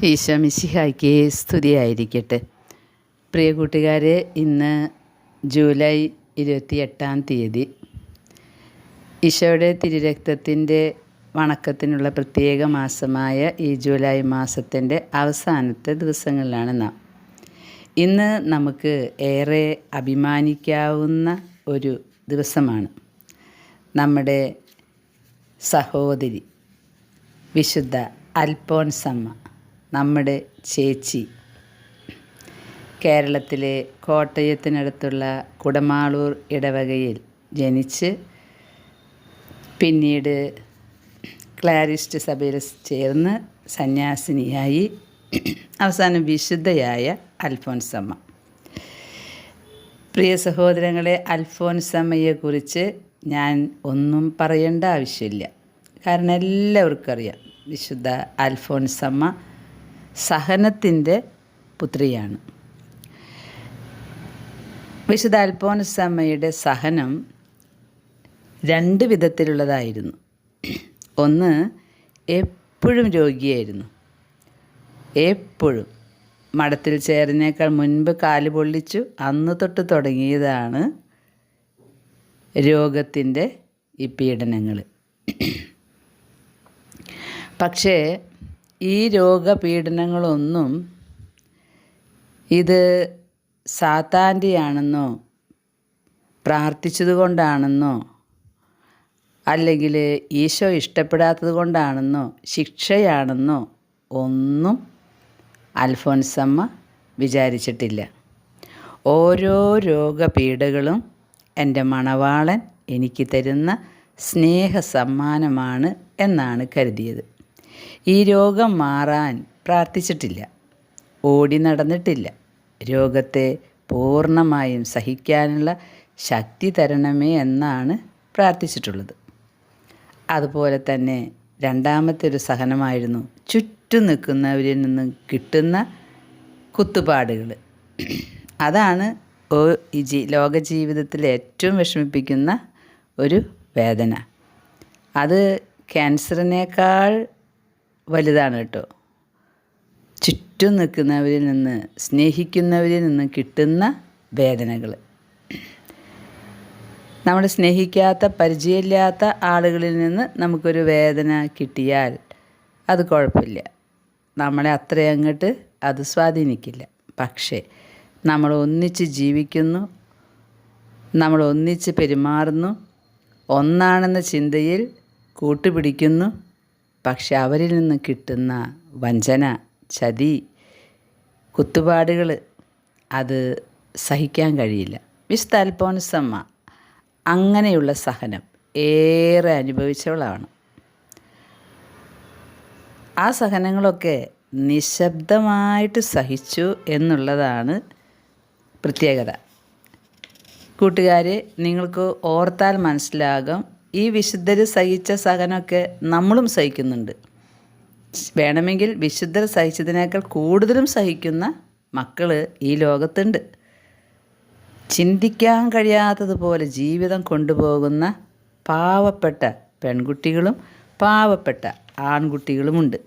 ഈശോ മിശിഹായ്ക്ക് സ്തുതിയായിരിക്കട്ടെ. പ്രിയ കൂട്ടുകാരെ, ഇന്ന് ജൂലൈ 28 ഈശോയുടെ തിരുരക്തത്തിൻ്റെ വണക്കത്തിനുള്ള പ്രത്യേക മാസമായ ഈ ജൂലൈ മാസത്തിൻ്റെ അവസാനത്തെ ദിവസങ്ങളിലാണ് നാം. ഇന്ന് നമുക്ക് ഏറെ അഭിമാനിക്കാവുന്ന ഒരു ദിവസമാണ്. നമ്മുടെ സഹോദരി വിശുദ്ധ അൽഫോൻസമ്മ, നമ്മുടെ ചേച്ചി, കേരളത്തിലെ കോട്ടയത്തിനടുത്തുള്ള കുടമാളൂർ ഇടവകയിൽ ജനിച്ച് പിന്നീട് ക്ലാരിസ്റ്റ് സഭയിൽ ചേർന്ന് സന്യാസിനിയായി അവസാനം വിശുദ്ധയായ അൽഫോൻസമ്മ. പ്രിയ സഹോദരങ്ങളെ, അൽഫോൻസമ്മയെക്കുറിച്ച് ഞാൻ ഒന്നും പറയേണ്ട ആവശ്യമില്ല. കാരണം എല്ലാവർക്കും അറിയാം, വിശുദ്ധ അൽഫോൻസമ്മ സഹനത്തിൻ്റെ പുത്രിയാണ്. വിശുദ്ധ അൽഫോൻസമ്മയുടെ സഹനം രണ്ട് വിധത്തിലുള്ളതായിരുന്നു. ഒന്ന്, എപ്പോഴും രോഗിയായിരുന്നു. എപ്പോഴും മഠത്തിൽ ചേർന്നേക്കാൾ മുൻപ് കാല് പൊള്ളിച്ചു അന്ന് തൊട്ട് തുടങ്ങിയതാണ് രോഗത്തിൻ്റെ ഈ പീഡനങ്ങൾ. പക്ഷേ ഈ രോഗപീഡനങ്ങളൊന്നും ഇത് സാത്താൻ്റെയാണെന്നോ പ്രാർത്ഥിച്ചത് കൊണ്ടാണെന്നോ അല്ലെങ്കിൽ ഈശോ ഇഷ്ടപ്പെടാത്തത് കൊണ്ടാണെന്നോ ശിക്ഷയാണെന്നോ ഒന്നും അൽഫോൻസമ്മ വിചാരിച്ചിട്ടില്ല. ഓരോ രോഗപീഡകളും എൻ്റെ മണവാളൻ എനിക്ക് തരുന്ന സ്നേഹസമ്മാനമാണ് എന്നാണ് കരുതിയത്. ഈ രോഗം മാറാൻ പ്രാർത്ഥിച്ചിട്ടില്ല, ഓടി നടന്നിട്ടില്ല. രോഗത്തെ പൂർണ്ണമായും സഹിക്കാനുള്ള ശക്തി തരണമേ എന്നാണ് പ്രാർത്ഥിച്ചിട്ടുള്ളത്. അതുപോലെ തന്നെ രണ്ടാമത്തെ ഒരു സഹനമായിരുന്നു ചുറ്റും നിൽക്കുന്നവരിൽ നിന്ന് കിട്ടുന്ന കുത്തുപാടുകൾ. അതാണ് ഈ ലോക ജീവിതത്തിൽ ഏറ്റവും വിഷമിപ്പിക്കുന്ന ഒരു വേദന. അത് ക്യാൻസറിനേക്കാൾ വലുതാണ് കേട്ടോ. ചുറ്റും നിൽക്കുന്നവരിൽ നിന്ന്, സ്നേഹിക്കുന്നവരിൽ നിന്ന് കിട്ടുന്ന വേദനകൾ. നമ്മൾ സ്നേഹിക്കാത്ത, പരിചയമില്ലാത്ത ആളുകളിൽ നിന്ന് നമുക്കൊരു വേദന കിട്ടിയാൽ അത് കുഴപ്പമില്ല, നമ്മളെ അത്രയങ്ങോട്ട് അത് സ്വാധീനിക്കില്ല. പക്ഷേ നമ്മൾ ഒന്നിച്ച് ജീവിക്കുന്നു, നമ്മൾ ഒന്നിച്ച് പെരുമാറുന്നു, ഒന്നാണെന്ന ചിന്തയിൽ കൂട്ടുപിടിക്കുന്നു. പക്ഷെ അവരിൽ നിന്ന് കിട്ടുന്ന വഞ്ചന, ചതി, കുത്തുപാടുകൾ അത് സഹിക്കാൻ കഴിയില്ല. വിശുദ്ധ അൽഫോൻസമ്മ അങ്ങനെയുള്ള സഹനം ഏറെ അനുഭവിച്ചവളാണ്. ആ സഹനങ്ങളൊക്കെ നിശബ്ദമായിട്ട് സഹിച്ചു എന്നുള്ളതാണ് പ്രത്യേകത. കൂട്ടുകാരെ, നിങ്ങൾക്ക് ഓർത്താൽ മനസ്സിലാകും, ഈ വിശുദ്ധർ സഹിച്ച സഹനമൊക്കെ നമ്മളും സഹിക്കുന്നുണ്ട്. വേണമെങ്കിൽ വിശുദ്ധർ സഹിച്ചതിനേക്കാൾ കൂടുതലും സഹിക്കുന്ന മക്കൾ ഈ ലോകത്തുണ്ട്. ചിന്തിക്കാൻ കഴിയാത്തതുപോലെ ജീവിതം കൊണ്ടുപോകുന്ന പാവപ്പെട്ട പെൺകുട്ടികളും പാവപ്പെട്ട ആൺകുട്ടികളുമുണ്ട്.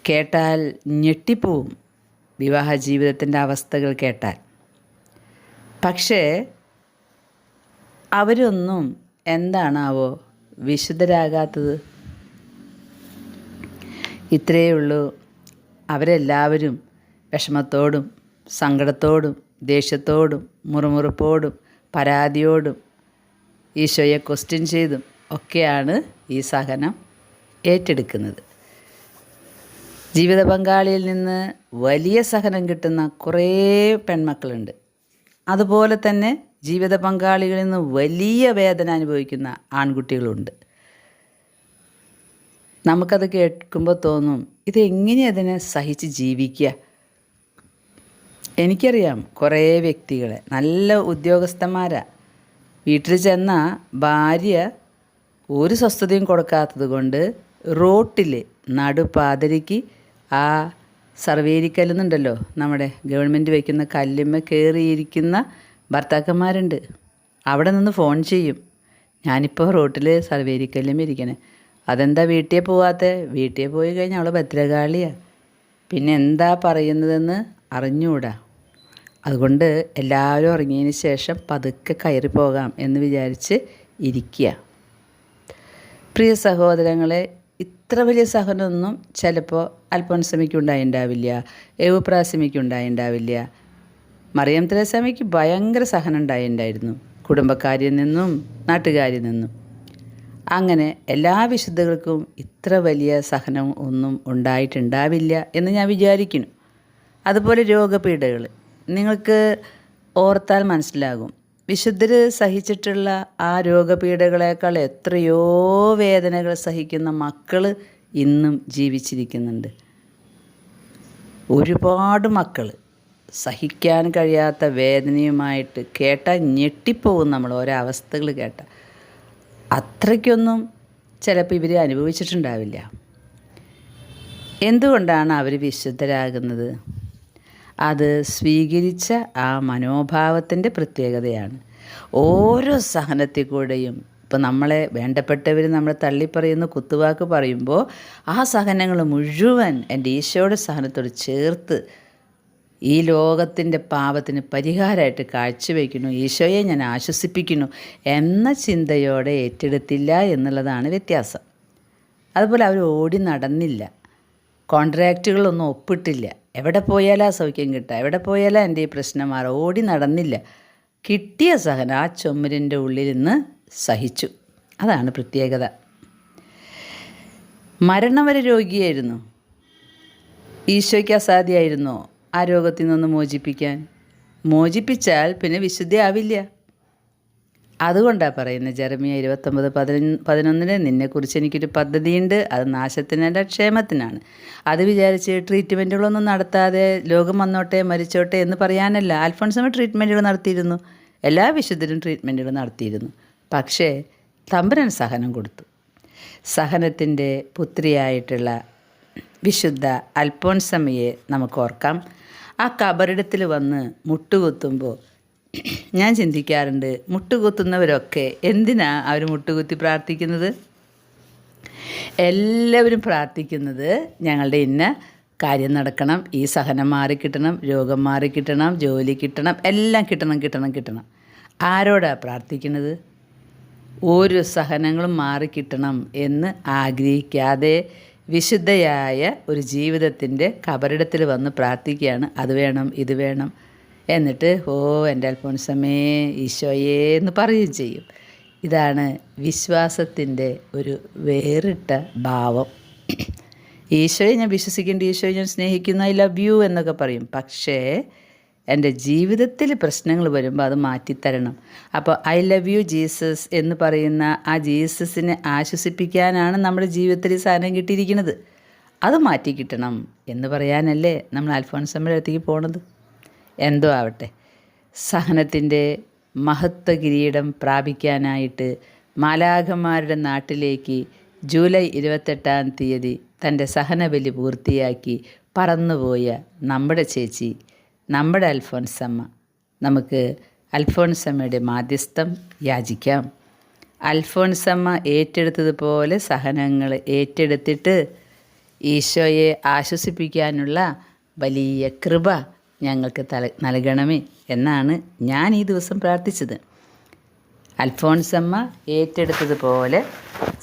കേട്ടാൽ ഞെട്ടിപ്പോവും വിവാഹ ജീവിതത്തിൻ്റെ അവസ്ഥകൾ കേട്ടാൽ. പക്ഷേ അവരൊന്നും എന്താണാവോ വിശുദ്ധരാകാത്തത്? ഇത്രയേ ഉള്ളൂ, അവരെല്ലാവരും വിഷമത്തോടും സങ്കടത്തോടും ദേഷ്യത്തോടും മുറുമുറുപ്പോടും പരാതിയോടും ഈശോയെ ക്വസ്റ്റ്യൻ ചെയ്തും ഒക്കെയാണ് ഈ സഹനം ഏറ്റെടുക്കുന്നത്. ജീവിത പങ്കാളിയിൽ നിന്ന് വലിയ സഹനം കിട്ടുന്ന കുറേ പെൺമക്കളുണ്ട്. അതുപോലെ തന്നെ ജീവിത പങ്കാളികളിൽ നിന്ന് വലിയ വേദന അനുഭവിക്കുന്ന ആൺകുട്ടികളുണ്ട്. നമുക്കത് കേൾക്കുമ്പോൾ തോന്നും, ഇതെങ്ങനെ അതിനെ സഹിച്ച് ജീവിക്കുക? എനിക്കറിയാം കുറേ വ്യക്തികളെ, നല്ല ഉദ്യോഗസ്ഥന്മാരാ, വീട്ടിൽ ചെന്നാൽ ഭാര്യ ഒരു സ്വസ്ഥതയും കൊടുക്കാത്തത് കൊണ്ട് റോട്ടിൽ നടുപാതിരയ്ക്ക് ആ സർവേരിക്കല്ലെന്നുണ്ടല്ലോ, നമ്മുടെ ഗവൺമെൻറ് വയ്ക്കുന്ന കല്ലുമ്മ കയറിയിരിക്കുന്ന ഭർത്താക്കന്മാരുണ്ട്. അവിടെ നിന്ന് ഫോൺ ചെയ്യും, ഞാനിപ്പോൾ റോട്ടിൽ സർവേരിക്കല്ലുമ്മ ഇരിക്കണേ, അതെന്താ വീട്ടിൽ പോവാത്ത? വീട്ടിൽ പോയി കഴിഞ്ഞാൽ അവളെ ഭദ്രകാളിയാണ്, പിന്നെ എന്താ പറയുന്നതെന്ന് അറിഞ്ഞുകൂടാ. അതുകൊണ്ട് എല്ലാവരും ഉറങ്ങിയതിന് ശേഷം പതുക്കെ കയറി പോകാം എന്ന് വിചാരിച്ച് ഇരിക്കുക. പ്രിയ സഹോദരങ്ങളെ, ഇത്ര വലിയ സഹനമൊന്നും ചിലപ്പോൾ അൽഫോൻസാമ്മയ്ക്ക് ഉണ്ടായിട്ടുണ്ടാവില്ല, എവുപ്രാസ്യമ്മയ്ക്ക് ഉണ്ടായിട്ടുണ്ടാവില്ല. മറിയം ത്രേസ്യാമ്മയ്ക്ക് ഭയങ്കര സഹനം ഉണ്ടായിട്ടുണ്ടായിരുന്നു, കുടുംബക്കാരിൽ നിന്നും നാട്ടുകാരിൽ നിന്നും. അങ്ങനെ എല്ലാ വിശുദ്ധകൾക്കും ഇത്ര വലിയ സഹനം ഒന്നും ഉണ്ടായിട്ടുണ്ടാവില്ല എന്ന് ഞാൻ വിചാരിക്കുന്നു. അതുപോലെ രോഗപീഠകൾ നിങ്ങൾക്ക് ഓർത്താൽ മനസ്സിലാകും. വിശുദ്ധർ സഹിച്ചിട്ടുള്ള ആ രോഗപീഠകളേക്കാൾ എത്രയോ വേദനകൾ സഹിക്കുന്ന മക്കൾ ഇന്നും ജീവിച്ചിരിക്കുന്നുണ്ട്. ഒരുപാട് മക്കൾ സഹിക്കാൻ കഴിയാത്ത വേദനയുമായിട്ട് കേട്ടാൽ ഞെട്ടിപ്പോകും നമ്മൾ ഓരോ അവസ്ഥകൾ കേട്ടാൽ. അത്രയ്ക്കൊന്നും ചിലപ്പോൾ ഇവർ അനുഭവിച്ചിട്ടുണ്ടാവില്ല. എന്തുകൊണ്ടാണ് അവർ വിശുദ്ധരാകുന്നത്? അത് സ്വീകരിച്ച ആ മനോഭാവത്തിൻ്റെ പ്രത്യേകതയാണ്. ഓരോ സഹനത്തിൽ കൂടെയും ഇപ്പോൾ നമ്മളെ വേണ്ടപ്പെട്ടവർ നമ്മളെ തള്ളിപ്പറയുന്ന കുത്തുവാക്ക് പറയുമ്പോൾ ആ സഹനങ്ങൾ മുഴുവൻ എൻ്റെ ഈശോയുടെ സഹനത്തോട് ചേർത്ത് ഈ ലോകത്തിൻ്റെ പാപത്തിന് പരിഹാരമായിട്ട് കാഴ്ചവെക്കുന്നു, ഈശോയെ ഞാൻ ആശ്വസിപ്പിക്കുന്നു എന്ന ചിന്തയോടെ ഏറ്റെടുത്തില്ല എന്നുള്ളതാണ് വ്യത്യാസം. അതുപോലെ അവർ ഓടി നടന്നില്ല, കോൺട്രാക്റ്റുകളൊന്നും ഒപ്പിട്ടില്ല. എവിടെ പോയാലാ സൗഖ്യം കിട്ടുക, എവിടെ പോയാലാ എൻ്റെ ഈ പ്രശ്നം മാറുക, ഓടി നടന്നില്ല. കിട്ടിയ സഹനം ആ ചുമരിൻ്റെ ഉള്ളിൽ നിന്ന് സഹിച്ചു. അതാണ് പ്രത്യേകത. മരണം വരെ രോഗിയായിരുന്നു. ഈശോയ്ക്ക് അസാധ്യമായിരുന്നോ ആ രോഗത്തിൽ നിന്ന് മോചിപ്പിക്കാൻ? മോചിപ്പിച്ചാൽ പിന്നെ വിശുദ്ധയാവില്ല. അതുകൊണ്ടാണ് പറയുന്നത് ജെറമിയ 29:11 നിന്നെക്കുറിച്ച് എനിക്കൊരു പദ്ധതിയുണ്ട്, അത് നാശത്തിനല്ല ക്ഷേമത്തിനാണ്. അത് വിചാരിച്ച് ട്രീറ്റ്മെൻറ്റുകളൊന്നും നടത്താതെ ലോകം വന്നോട്ടെ മരിച്ചോട്ടെ എന്ന് പറയാനല്ല. അൽഫോൻസാമ്മ ട്രീറ്റ്മെൻറ്റുകൾ നടത്തിയിരുന്നു, എല്ലാ വിശുദ്ധരും ട്രീറ്റ്മെൻറ്റുകൾ നടത്തിയിരുന്നു. പക്ഷേ തമ്പുരാൻ സഹനം കൊടുത്തു. സഹനത്തിൻ്റെ പുത്രിയായിട്ടുള്ള വിശുദ്ധ അൽഫോൻസാമ്മയെ നമുക്ക് ഓർക്കാം. ആ കബറിടത്തിൽ വന്ന് മുട്ടുകുത്തുമ്പോൾ ഞാൻ ചിന്തിക്കാറുണ്ട്, മുട്ടുകുത്തുന്നവരൊക്കെ എന്തിനാ അവർ മുട്ടുകുത്തി പ്രാർത്ഥിക്കുന്നത്? എല്ലാവരും പ്രാർത്ഥിക്കുന്നത് ഞങ്ങളുടെ ഇന്ന കാര്യം നടക്കണം, ഈ സഹനം മാറിക്കിട്ടണം, രോഗം മാറിക്കിട്ടണം, ജോലി കിട്ടണം, എല്ലാം കിട്ടണം. ആരോടാ പ്രാർത്ഥിക്കുന്നത്? ഒരു സഹനങ്ങളും മാറിക്കിട്ടണം എന്ന് ആഗ്രഹിക്കാതെ വിശുദ്ധയായ ഒരു ജീവിതത്തിൻ്റെ കബറിടത്തിൽ വന്ന് പ്രാർത്ഥിക്കുകയാണ്. അത് വേണം, ഇത് വേണം, എന്നിട്ട് ഓ എൻ്റെ അൽഫോൻസാമ്മേ ഈശോയേ എന്ന് പറയുകയും ചെയ്യും. ഇതാണ് വിശ്വാസത്തിൻ്റെ ഒരു വേറിട്ട ഭാവം. ഈശോയെ ഞാൻ വിശ്വസിക്കേണ്ട, ഈശോയെ ഞാൻ സ്നേഹിക്കുന്നു, ഐ ലവ് യു എന്നൊക്കെ പറയും. പക്ഷേ എൻ്റെ ജീവിതത്തിൽ പ്രശ്നങ്ങൾ വരുമ്പോൾ അത് മാറ്റിത്തരണം. അപ്പോൾ ഐ ലവ് യു ജീസസ് എന്ന് പറയുന്ന ആ ജീസസിനെ ആശ്വസിപ്പിക്കാനാണ് നമ്മുടെ ജീവിതത്തിൽ സാധനം കിട്ടിയിരിക്കുന്നത്. അത് മാറ്റിക്കിട്ടണം എന്ന് പറയാനല്ലേ നമ്മൾ അൽഫോൻസാമ്മയുടെ അടുത്തേക്ക് പോണത്. എന്തോ ആവട്ടെ, സഹനത്തിൻ്റെ മഹത്വ കിരീടം പ്രാപിക്കാനായിട്ട് മാലാഖമാരുടെ നാട്ടിലേക്ക് ജൂലൈ 28 തൻ്റെ സഹനബലി പൂർത്തിയാക്കി പറന്നുപോയ നമ്മുടെ ചേച്ചി, നമ്മുടെ അൽഫോൻസാമ്മ. നമുക്ക് അൽഫോൻസാമ്മയുടെ മാധ്യസ്ഥം യാചിക്കാം. അൽഫോൻസാമ്മ ഏറ്റെടുത്തതുപോലെ സഹനങ്ങൾ ഏറ്റെടുത്തിട്ട് ഈശോയെ ആശ്വസിപ്പിക്കാനുള്ള വലിയ കൃപ ഞങ്ങൾക്ക് നൽകണമേ എന്നാണ് ഞാൻ ഈ ദിവസം പ്രാർത്ഥിച്ചത്. അൽഫോൻസാമ്മ ഏറ്റെടുത്തതുപോലെ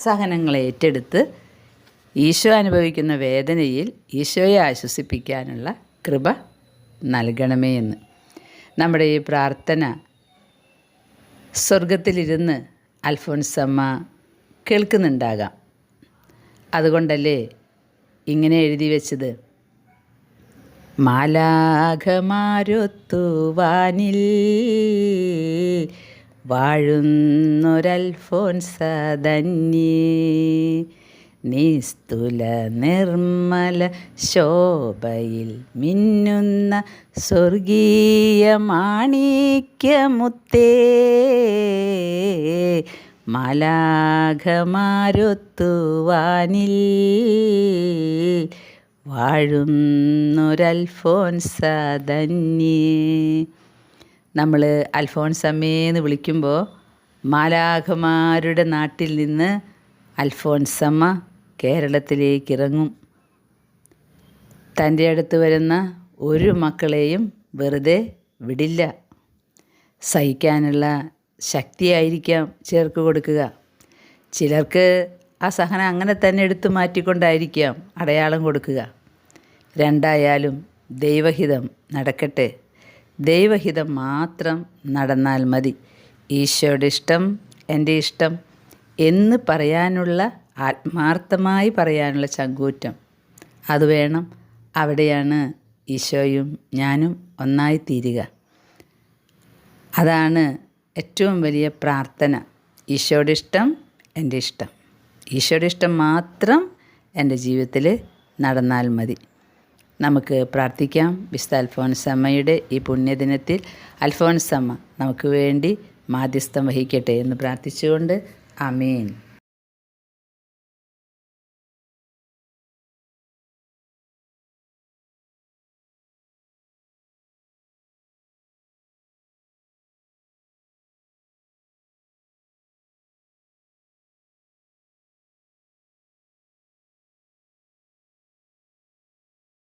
സഹനങ്ങളെ ഏറ്റെടുത്ത് ഈശോ അനുഭവിക്കുന്ന വേദനയിൽ ഈശോയെ ആശ്വസിപ്പിക്കാനുള്ള കൃപ നൽകണമേ എന്ന്. നമ്മുടെ ഈ പ്രാർത്ഥന സ്വർഗത്തിലിരുന്ന് അൽഫോൻസാമ്മ കേൾക്കുന്നുണ്ടാകാം. അതുകൊണ്ടല്ലേ ഇങ്ങനെ എഴുതി വെച്ചത്, മാലാഖമാരൊത്തു വാനിൽ വാഴുന്നൊരൽഫോൻസ ധന്യേ, നിസ്തുല നിർമ്മല ശോഭയിൽ മിന്നുന്ന സ്വർഗീയ മാണിക്യമുത്തേ, മാലാഖമാരൊത്തു വാനിൽ വാഴുന്നൊരൽഫോൻസ ധന്യേ. നമ്മൾ അൽഫോൻസാമ്മേന്ന് വിളിക്കുമ്പോൾ മാലാഖമാരുടെ നാട്ടിൽ നിന്ന് അൽഫോൻസാമ്മ കേരളത്തിലേക്ക് ഇറങ്ങും. തൻ്റെ അടുത്ത് വരുന്ന ഒരു മക്കളെയും വെറുതെ വിടില്ല. സഹിക്കാനുള്ള ശക്തിയായിരിക്കാം ചേർക്ക് കൊടുക്കുക. ചിലർക്ക് ആ സഹനം അങ്ങനെ തന്നെ എടുത്തു മാറ്റിക്കൊണ്ടായിരിക്കാം അടയാളം കൊടുക്കുക. രണ്ടായാലും ദൈവഹിതം നടക്കട്ടെ. ദൈവഹിതം മാത്രം നടന്നാൽ മതി. ഈശോയുടെ ഇഷ്ടം എൻ്റെ ഇഷ്ടം എന്ന് പറയാനുള്ള, ആത്മാർത്ഥമായി പറയാനുള്ള ചങ്കൂറ്റം അത് വേണം. അവിടെയാണ് ഈശോയും ഞാനും ഒന്നായി തീരുക. അതാണ് ഏറ്റവും വലിയ പ്രാർത്ഥന. ഈശോയുടെ ഇഷ്ടം എൻ്റെ ഇഷ്ടം. ഈശോയുടെ ഇഷ്ടം മാത്രം എൻ്റെ ജീവിതത്തിൽ നടന്നാൽ മതി. നമുക്ക് പ്രാർത്ഥിക്കാം. വിശുദ്ധ അൽഫോൻസമ്മയുടെ ഈ പുണ്യദിനത്തിൽ അൽഫോൻസമ്മ നമുക്ക് വേണ്ടി മാധ്യസ്ഥം വഹിക്കട്ടെ എന്ന് പ്രാർത്ഥിച്ചുകൊണ്ട് ആമേൻ.